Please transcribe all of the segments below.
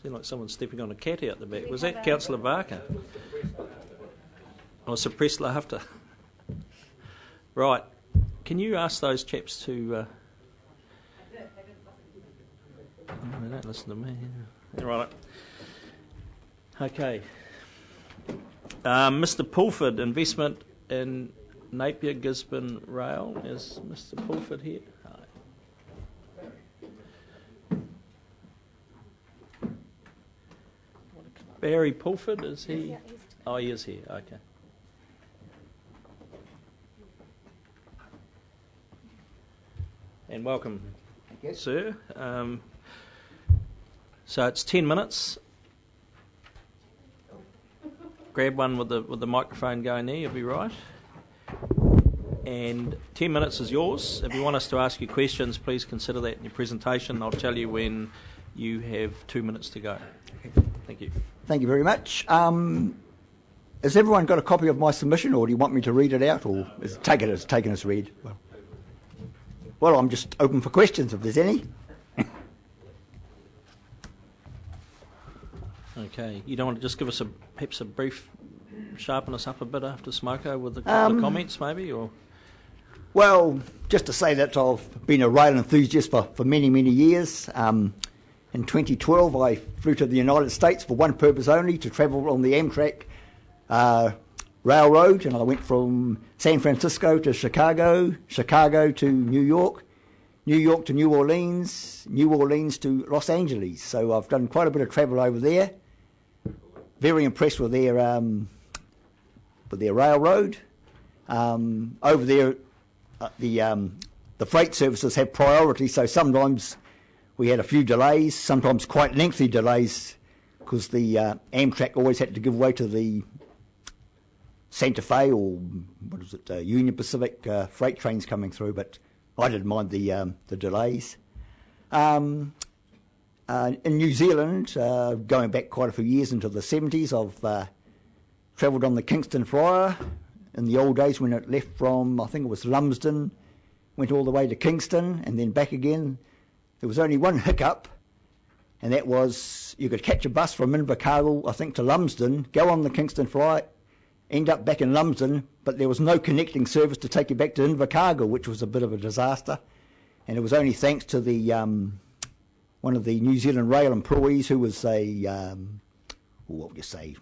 Seemed like someone stepping on a cat out the back. Was that Councillor Barker? Or suppressed laughter? Right. Can you ask those chaps to... they don't listen to me. Right. Okay. Mr. Pulford, investment in Napier Gisborne Rail. Is Mr. Pulford here? Barry Pulford, is he? Oh, he is here. Okay. And welcome, sir. So it's 10 minutes. Grab one with the microphone going there, you'll be right. And 10 minutes is yours. If you want us to ask you questions, please consider that in your presentation. I'll tell you when you have 2 minutes to go. Thank you. Thank you very much. Has everyone got a copy of my submission, or do you want me to read it out, or is it taken as read? Well, I'm just open for questions if there's any. Okay. You don't want to just give us perhaps a brief, sharpen us up a bit after Smoko with a couple of comments maybe, or? Well, just to say that I've been a rail enthusiast for many, many years. In 2012, I flew to the United States for one purpose only, to travel on the Amtrak railroad, and I went from San Francisco to Chicago, Chicago to New York, New York to New Orleans, New Orleans to Los Angeles. So I've done quite a bit of travel over there. Very impressed with their railroad. Over there, the freight services have priority, so sometimes we had a few delays, sometimes quite lengthy delays, because the Amtrak always had to give way to the Santa Fe or what is it, Union Pacific freight trains coming through, but I didn't mind the delays. In New Zealand, going back quite a few years into the 70s, I've travelled on the Kingston Flyer in the old days when it left from, I think it was Lumsden, went all the way to Kingston and then back again. There was only one hiccup, and that was you could catch a bus from Invercargill, I think, to Lumsden, go on the Kingston Flyer, end up back in Lumsden, but there was no connecting service to take you back to Invercargill, which was a bit of a disaster. And it was only thanks to the one of the New Zealand Rail employees who was a, what would you say,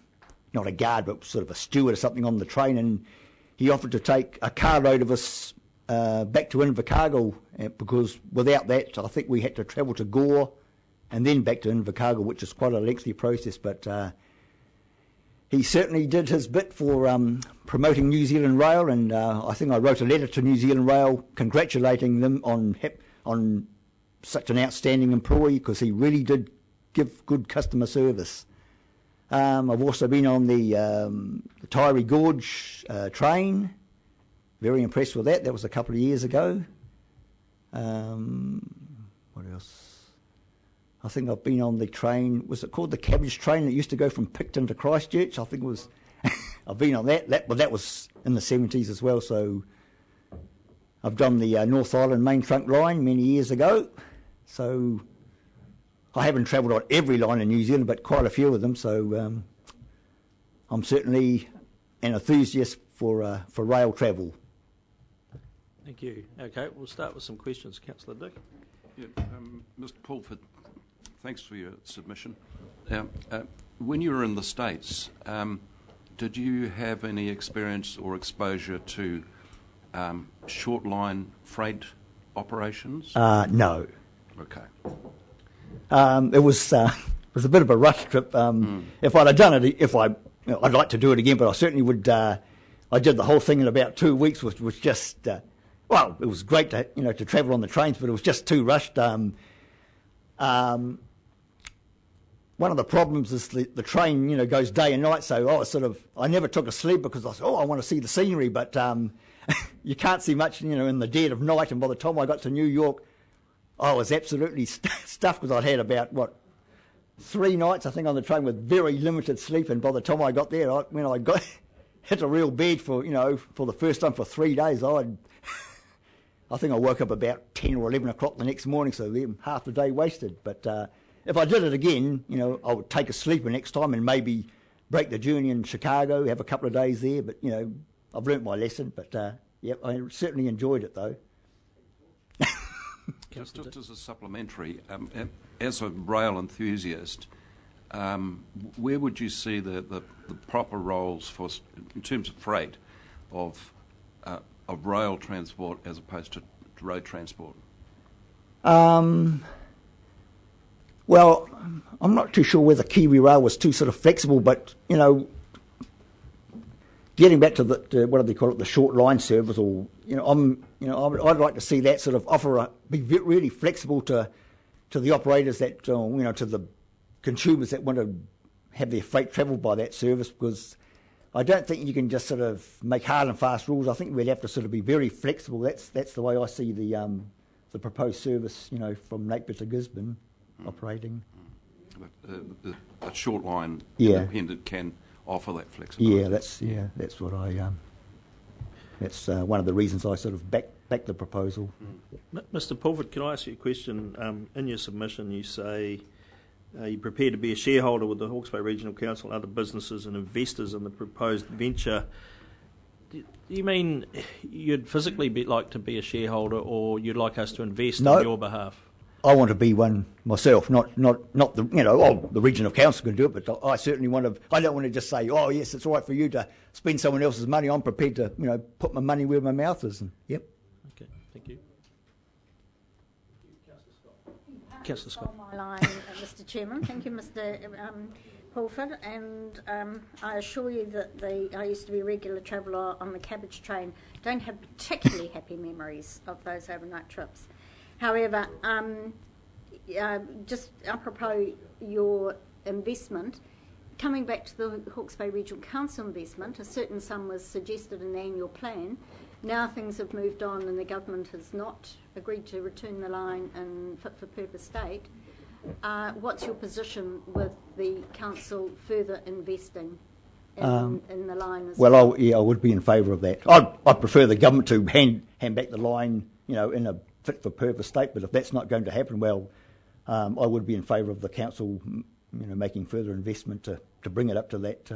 not a guard, but sort of a steward or something on the train, and he offered to take a carload of us back to Invercargill, because without that, I think we had to travel to Gore and then back to Invercargill, which is quite a lengthy process, but he certainly did his bit for promoting New Zealand Rail, and I think I wrote a letter to New Zealand Rail congratulating them on such an outstanding employee, because he really did give good customer service. I've also been on the Tyree Gorge train. Very impressed with that. That was a couple of years ago. What else? I think I've been on the train. Was it called the Cabbage train that used to go from Picton to Christchurch? I think it was. I've been on that. That was in the 70s as well. So I've done the North Island main trunk line many years ago. So I haven't travelled on every line in New Zealand, but quite a few of them. So I'm certainly an enthusiast for rail travel. Thank you. Okay, we'll start with some questions. Councillor Dick. Yeah, Mr. Pulford, thanks for your submission. When you were in the States, did you have any experience or exposure to short line freight operations? No. Okay. It was a bit of a rush trip. If I'd have done it, I'd like to do it again, but I certainly would. I did the whole thing in about 2 weeks, which was just. Well, it was great to travel on the trains, but it was just too rushed. One of the problems is the train, goes day and night. So I never took a sleep because I said, I want to see the scenery, but you can't see much, in the dead of night. And by the time I got to New York, I was absolutely stuffed because I'd had about 3 nights, I think, on the train with very limited sleep. And by the time I got there, when I got hit a real bed for the first time for 3 days, I think I woke up about 10 or 11 o'clock the next morning, so half the day wasted. But if I did it again, I would take a sleeper next time and maybe break the journey in Chicago, have a couple of days there. But I've learnt my lesson. But I certainly enjoyed it though. Just as a supplementary, as a rail enthusiast, where would you see the proper roles for, in terms of freight, of rail transport as opposed to road transport? Well, I'm not too sure whether Kiwi Rail was too sort of flexible, but getting back to the what do they call it, the short line service, or I'd like to see that sort of be really flexible to the operators that to the consumers that want to have their freight travelled by that service, because I don't think you can just sort of make hard and fast rules. I think we'd have to sort of be very flexible. That's the way I see the proposed service, from Napier to Gisborne operating. A short line independent can offer that flexibility. That's what I. That's one of the reasons I sort of back the proposal. Mr. Pulford, can I ask you a question? In your submission, you say you're prepared to be a shareholder with the Hawke's Bay Regional Council and other businesses and investors in the proposed venture. Do you mean you'd physically like to be a shareholder, or you'd like us to invest on your behalf? I want to be one myself, not the the regional council can do it, but I certainly want to. I don't want to just say, oh yes, it's all right for you to spend someone else's money. I'm prepared to put my money where my mouth is. And, yep. Okay, thank you. Councillor Scott. On my line, Mr. Chairman. Thank you, Mr. Pulford, and I assure you that I used to be a regular traveller on the cabbage train. Don't have particularly happy memories of those overnight trips. However, just apropos your investment, coming back to the Hawke's Bay Regional Council investment, a certain sum was suggested in the annual plan. Now things have moved on and the government has not agreed to return the line in fit-for-purpose state. What's your position with the council further investing in the line as well? I would be in favour of that. I'd prefer the government to hand back the line, in a fit-for-purpose state, but if that's not going to happen, I would be in favour of the council, making further investment to bring it up to that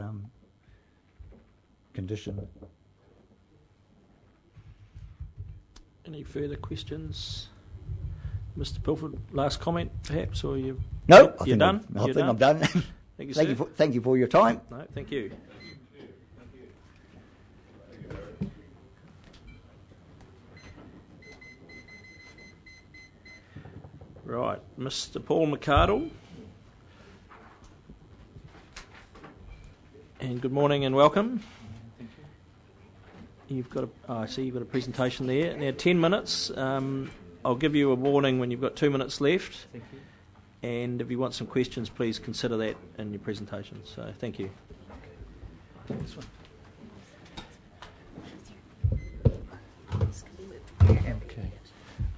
condition. Any further questions? Mr. Pulford, last comment perhaps, or you? No, you're done? I think I'm done. Thank you, sir. Thank you for your time. No, thank you. Right, Mr. Paul McArdle. And good morning and welcome. I see you've got a presentation there. Now 10 minutes. I'll give you a warning when you've got 2 minutes left. Thank you. And if you want some questions, please consider that in your presentation. So thank you.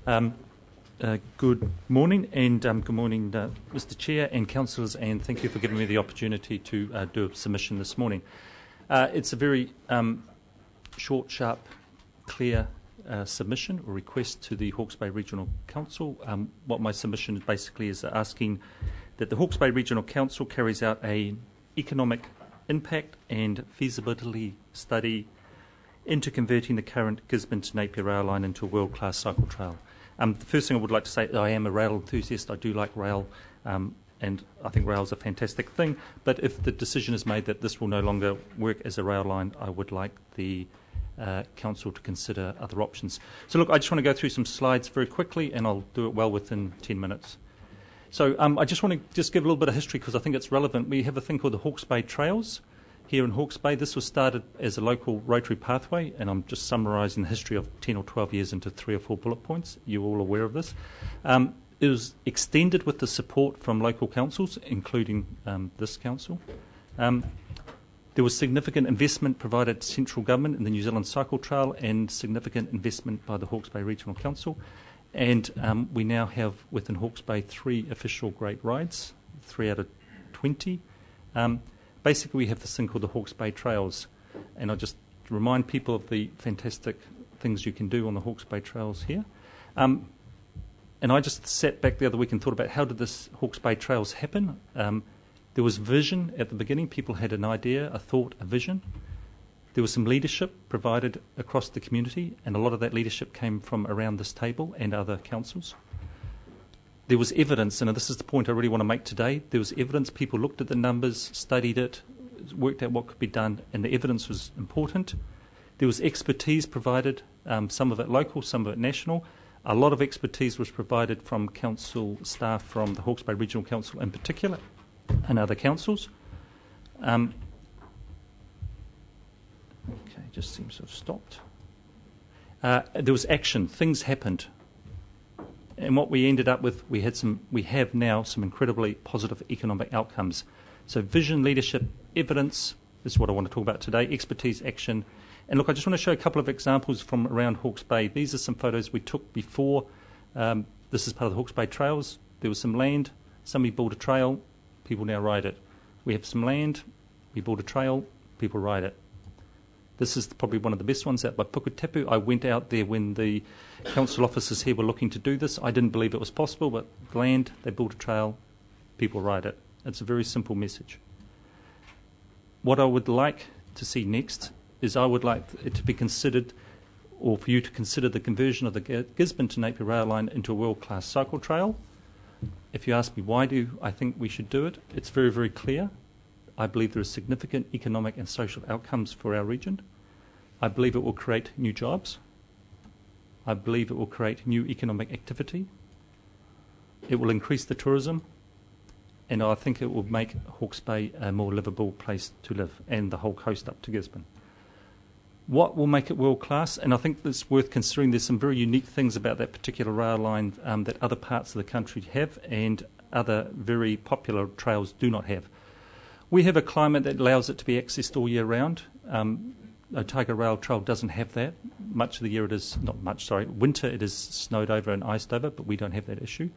Okay. Good morning, and good morning, Mr. Chair and councillors, and thank you for giving me the opportunity to do a submission this morning. It's a very short, sharp, clear submission or request to the Hawke's Bay Regional Council. What my submission basically is asking that the Hawke's Bay Regional Council carries out an economic impact and feasibility study into converting the current Gisborne to Napier rail line into a world-class cycle trail. The first thing I would like to say, I am a rail enthusiast. I do like rail, and I think rail is a fantastic thing. But if the decision is made that this will no longer work as a rail line, I would like the council to consider other options. So look, I just want to go through some slides very quickly, and I'll do it well within 10 minutes. So I just want to give a little bit of history because I think it's relevant. We have a thing called the Hawke's Bay Trails here in Hawke's Bay. This was started as a local rotary pathway, and I'm just summarising the history of 10 or 12 years into 3 or 4 bullet points. You're all aware of this. It was extended with the support from local councils, including this council. There was significant investment provided to central government in the New Zealand Cycle Trail and significant investment by the Hawke's Bay Regional Council. And we now have within Hawke's Bay 3 official great rides, 3 out of 20. Basically, we have this thing called the Hawke's Bay Trails, and I'll just remind people of the fantastic things you can do on the Hawke's Bay Trails here. And I just sat back the other week and thought about how did this Hawke's Bay Trails happen. There was vision at the beginning. People had an idea, a thought, a vision. There was some leadership provided across the community, and a lot of that leadership came from around this table and other councils. There was evidence, and this is the point I really want to make today. There was evidence. People looked at the numbers, studied it, worked out what could be done, and the evidence was important. There was expertise provided, some of it local, some of it national. A lot of expertise was provided from council staff from the Hawke's Bay Regional Council in particular and other councils. Okay, just seems to have stopped. There was action. Things happened. And what we ended up with, we have now some incredibly positive economic outcomes. So vision, leadership, evidence is what I want to talk about today, expertise, action. And look, I just want to show a couple of examples from around Hawke's Bay. These are some photos we took before. This is part of the Hawke's Bay Trails. There was some land. Somebody built a trail. People now ride it. We have some land. We built a trail. People ride it. This is probably one of the best ones out by Puketapu. I went out there when the council officers here were looking to do this. I didn't believe it was possible, but land, they built a trail, people ride it. It's a very simple message. What I would like to see next is I would like it to be considered, or for you to consider the conversion of the Gisborne to Napier rail line into a world-class cycle trail. If you ask me why do I think we should do it, it's very, very clear. I believe there are significant economic and social outcomes for our region. I believe it will create new jobs. I believe it will create new economic activity. It will increase the tourism. And I think it will make Hawke's Bay a more livable place to live, and the whole coast up to Gisborne. What will make it world-class? And I think it's worth considering there's some very unique things about that particular rail line that other parts of the country have and other very popular trails do not have. We have a climate that allows it to be accessed all year round. Otago Rail Trail doesn't have that. Much of the year it is, winter it is snowed over and iced over, but we don't have that issue.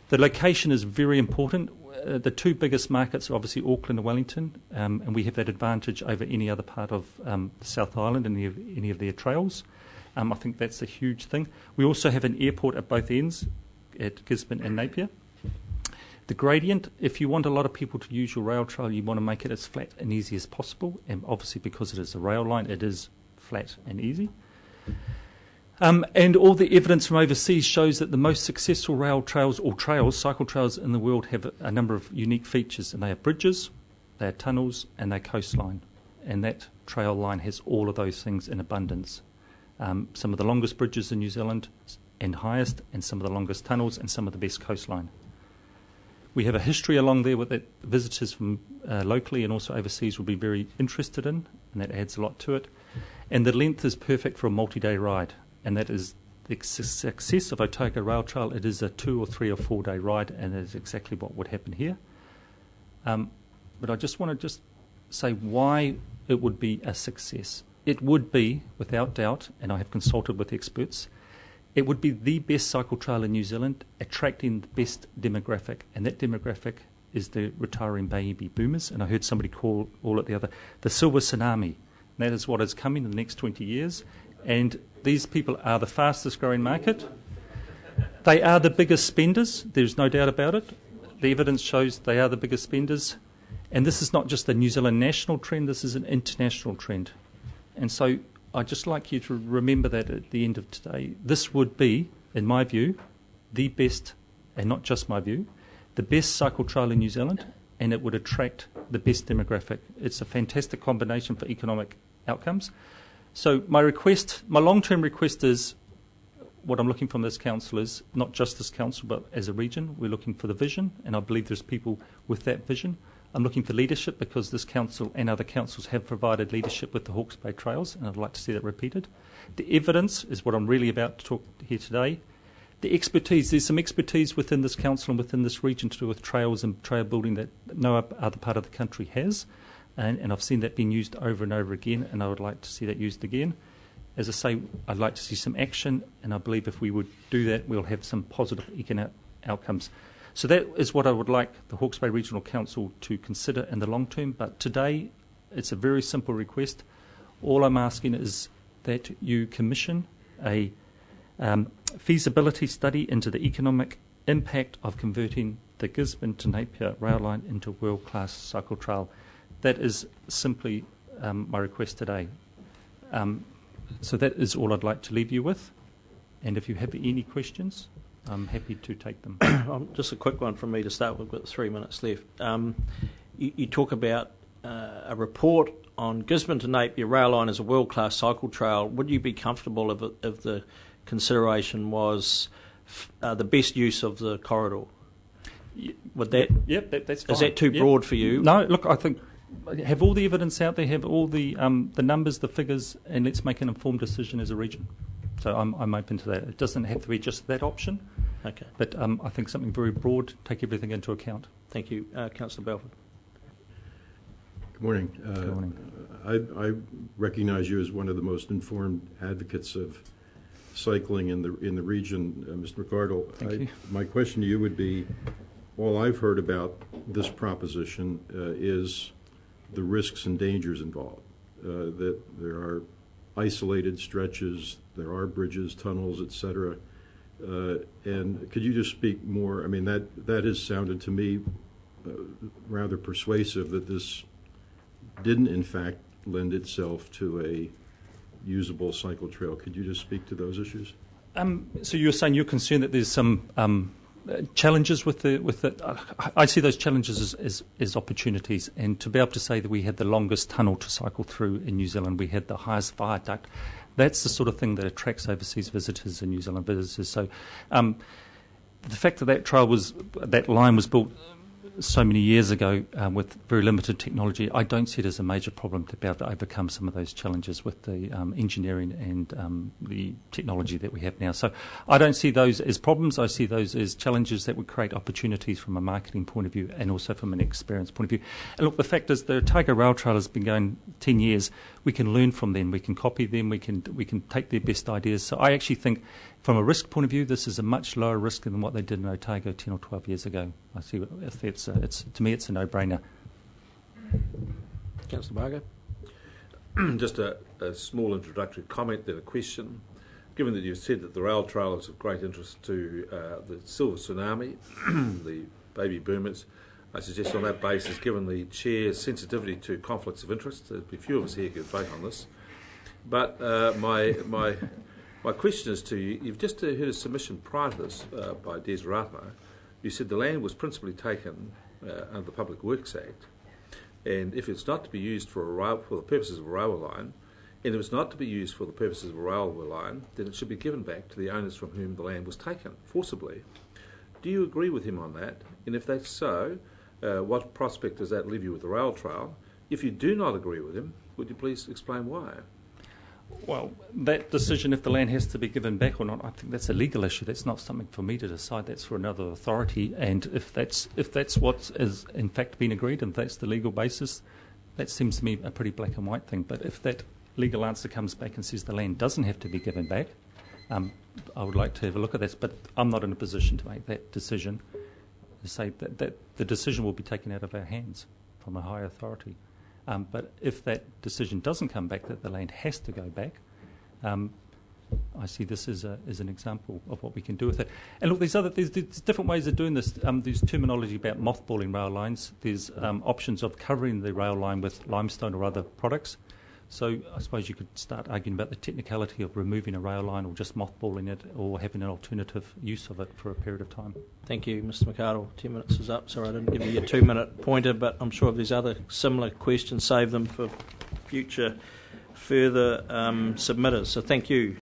The location is very important. The two biggest markets are obviously Auckland and Wellington, and we have that advantage over any other part of the South Island and any of their trails. I think that's a huge thing. We also have an airport at both ends, at Gisborne and Napier. The gradient, if you want a lot of people to use your rail trail, you want to make it as flat and easy as possible, and obviously because it is a rail line, it is flat and easy. And all the evidence from overseas shows that the most successful rail trails or cycle trails in the world have a number of unique features, and they are bridges, they are tunnels, and they're coastline. And that trail line has all of those things in abundance. Some of the longest bridges in New Zealand and highest, and some of the longest tunnels, and some of the best coastline. We have a history along there that visitors from locally and also overseas will be very interested in, and that adds a lot to it. And the length is perfect for a multi-day ride. And that is the success of Otago Rail Trail. It is a 2 or 3 or 4 day ride, and that is exactly what would happen here. But I just want to say why it would be a success. It would be, without doubt, and I have consulted with experts, it would be the best cycle trail in New Zealand, attracting the best demographic, and that demographic is the retiring baby boomers. And I heard somebody call the silver tsunami. And that is what is coming in the next 20 years. And these people are the fastest growing market. They are the biggest spenders, there's no doubt about it. The evidence shows they are the biggest spenders. And this is not just a New Zealand national trend, this is an international trend. And so I'd just like you to remember that at the end of today. This would be, in my view, the best, and not just my view, the best cycle trail in New Zealand, and it would attract the best demographic. It's a fantastic combination for economic outcomes. So my long-term request is, what I'm looking from this council is, not just this council, but as a region, we're looking for the vision, and I believe there's people with that vision. I'm looking for leadership because this council and other councils have provided leadership with the Hawke's Bay Trails, and I'd like to see that repeated. The evidence is what I'm really about to talk here today. The expertise, there's some expertise within this council and within this region to do with trails and trail building that no other part of the country has. And I've seen that being used over and over again, and I would like to see that used again. As I say, I'd like to see some action, and I believe if we would do that, we'll have some positive economic outcomes. So that is what I would like the Hawke's Bay Regional Council to consider in the long term. But today, it's a very simple request. All I'm asking is that you commission a Feasibility study into the economic impact of converting the Gisborne to Napier rail line into a world-class cycle trail. That is simply my request today. So that is all I'd like to leave you with. And if you have any questions, I'm happy to take them. Just a quick one from me to start with. We've got 3 minutes left. You talk about a report on Gisborne to Napier rail line as a world-class cycle trail. Would you be comfortable if the consideration was the best use of the corridor? Would that? Yep, that's fine. Is that too broad for you? No, look, I think have all the evidence out there, have all the numbers, the figures, and let's make an informed decision as a region. So I'm open to that. It doesn't have to be just that option. Okay. But I think something very broad, take everything into account. Thank you. Councillor Belford. Good morning. Good morning. I recognize you as one of the most informed advocates of cycling in the region, Mr. McArdle. Thank you. My question to you would be, all I've heard about this proposition is the risks and dangers involved, that there are isolated stretches, there are bridges, tunnels, etc. And could you just speak more? I mean, that has sounded to me rather persuasive that this didn't, in fact, lend itself to a usable cycle trail. Could you just speak to those issues? So you're saying you're concerned that there's some challenges with the. I see those challenges as opportunities, and to be able to say that we had the longest tunnel to cycle through in New Zealand, we had the highest viaduct. That's the sort of thing that attracts overseas visitors and New Zealand visitors. So, the fact that that line was built so many years ago with very limited technology, I don't see it as a major problem to be able to overcome some of those challenges with the engineering and the technology that we have now. So I don't see those as problems. I see those as challenges that would create opportunities from a marketing point of view and also from an experience point of view. And look, the fact is the Otago Rail Trail has been going 10 years. We can learn from them. We can copy them. We can take their best ideas. So I actually think from a risk point of view, this is a much lower risk than what they did in Otago 10 or 12 years ago. I see if to me it's a no-brainer. Councillor Bargo. Just a small introductory comment, then a question. Given that you've said that the rail trail is of great interest to the silver tsunami, the baby boomers, I suggest on that basis, given the Chair's sensitivity to conflicts of interest, there'd be a few of us here who could vote on this. But my question is to you, you've just heard a submission prior to this by Des Rapa. You said the land was principally taken under the Public Works Act, and if it's not to be used for the purposes of a railway line, and if it's not to be used for the purposes of a railway line, then it should be given back to the owners from whom the land was taken forcibly. Do you agree with him on that? And if that's so, what prospect does that leave you with the rail trail? If you do not agree with him, would you please explain why? Well, that decision, if the land has to be given back or not, I think that's a legal issue. That's not something for me to decide. That's for another authority. And if that's what is in fact been agreed, and that's the legal basis, that seems to me a pretty black and white thing. But if that legal answer comes back and says the land doesn't have to be given back, I would like to have a look at that. But I'm not in a position to make that decision. To say that the decision will be taken out of our hands from a higher authority. But if that decision doesn't come back, that the land has to go back, I see this as an example of what we can do with it. And look, there's different ways of doing this. There's terminology about mothballing rail lines. There's options of covering the rail line with limestone or other products. So I suppose you could start arguing about the technicality of removing a rail line or just mothballing it or having an alternative use of it for a period of time. Thank you, Mr. McArdle. 10 minutes is up. Sorry I didn't give you your 2-minute pointer, but I'm sure if there's other similar questions, save them for future further submitters. So thank you.